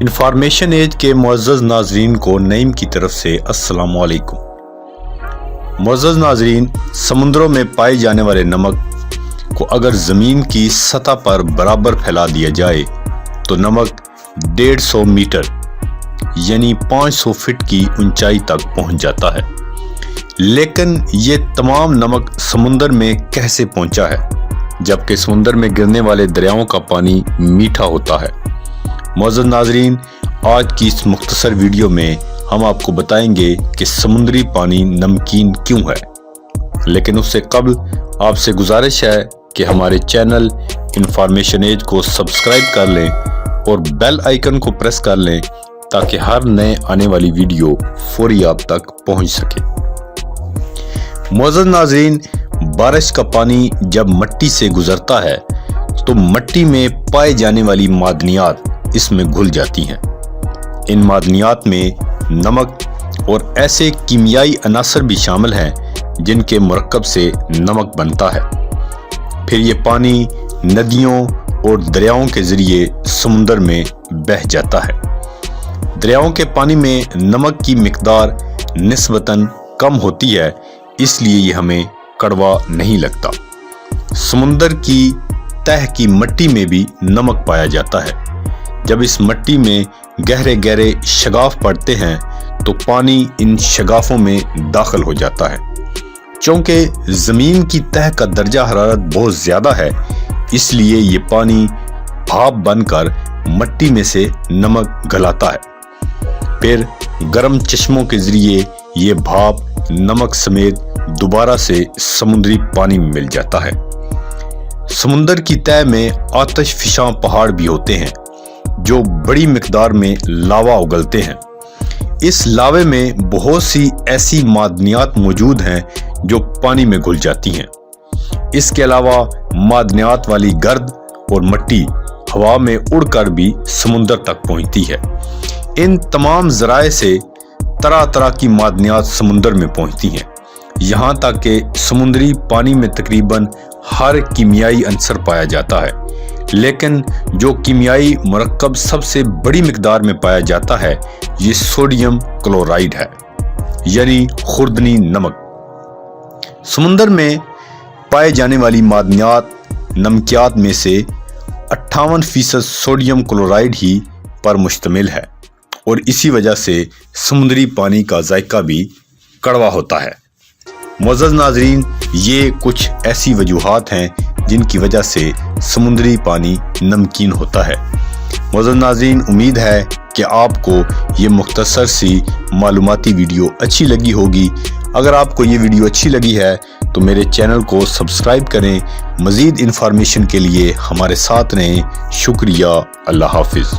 Information age کے معزز ناظرین کو نعیم کی طرف سے السلام علیکم۔ معزز ناظرین، سمندروں میں پائے جانے والے نمک کو اگر زمین کی سطح پر برابر پھیلا دیا جائے تو نمک 150 میٹر یعنی 500 فٹ کی اونچائی تک پہنچ جاتا ہے۔ لیکن یہ تمام نمک سمندر میں کیسے پہنچا ہے جبکہ سمندر میں گرنے والے دریاؤں کا پانی میٹھا ہوتا ہے؟ معزز ناظرین، آج کی اس مختصر ویڈیو میں ہم آپ کو بتائیں گے کہ سمندری پانی نمکین کیوں ہے۔ لیکن اس سے قبل آپ سے گزارش ہے کہ ہمارے چینل انفارمیشن ایج کو سبسکرائب کر لیں اور بیل آئیکن کو پریس کر لیں تاکہ ہر نئے آنے والی ویڈیو فوری آپ تک پہنچ سکے۔ معزز ناظرین، بارش کا پانی جب مٹی سے گزرتا ہے تو مٹی میں پائے جانے والی معدنیات اس میں گھل جاتی ہیں۔ ان معدنیات میں نمک اور ایسے کیمیائی عناصر بھی شامل ہیں جن کے مرکب سے نمک بنتا ہے۔ پھر یہ پانی ندیوں اور دریاؤں کے ذریعے سمندر میں بہہ جاتا ہے۔ دریاؤں کے پانی میں نمک کی مقدار نسبتاً کم ہوتی ہے، اس لیے یہ ہمیں کڑوا نہیں لگتا۔ سمندر کی تہہ کی مٹی میں بھی نمک پایا جاتا ہے۔ جب اس مٹی میں گہرے گہرے شگاف پڑتے ہیں تو پانی ان شگافوں میں داخل ہو جاتا ہے۔ چونکہ زمین کی تہہ کا درجہ حرارت بہت زیادہ ہے، اس لیے یہ پانی بھاپ بن کر مٹی میں سے نمک گلاتا ہے۔ پھر گرم چشموں کے ذریعے یہ بھاپ نمک سمیت دوبارہ سے سمندری پانی میں مل جاتا ہے۔ سمندر کی تہہ میں آتش فشاں پہاڑ بھی ہوتے ہیں جو بڑی مقدار میں لاوا اگلتے ہیں۔ اس لاوے میں بہت سی ایسی معدنیات موجود ہیں جو پانی میں گھل جاتی ہیں۔ اس کے علاوہ معدنیات والی گرد اور مٹی ہوا میں اڑ کر بھی سمندر تک پہنچتی ہے۔ ان تمام ذرائع سے طرح طرح کی معدنیات سمندر میں پہنچتی ہیں، یہاں تک کہ سمندری پانی میں تقریباً ہر کیمیائی عنصر پایا جاتا ہے۔ لیکن جو کیمیائی مرکب سب سے بڑی مقدار میں پایا جاتا ہے یہ سوڈیم کلورائڈ ہے، یعنی خوردنی نمک۔ سمندر میں پائے جانے والی معدنیات نمکیات میں سے 58% سوڈیم کلورائڈ ہی پر مشتمل ہے، اور اسی وجہ سے سمندری پانی کا ذائقہ بھی کڑوا ہوتا ہے۔ معزز ناظرین، یہ کچھ ایسی وجوہات ہیں جن کی وجہ سے سمندری پانی نمکین ہوتا ہے۔ معزز ناظرین، امید ہے کہ آپ کو یہ مختصر سی معلوماتی ویڈیو اچھی لگی ہوگی۔ اگر آپ کو یہ ویڈیو اچھی لگی ہے تو میرے چینل کو سبسکرائب کریں۔ مزید انفارمیشن کے لیے ہمارے ساتھ رہیں۔ شکریہ۔ اللہ حافظ۔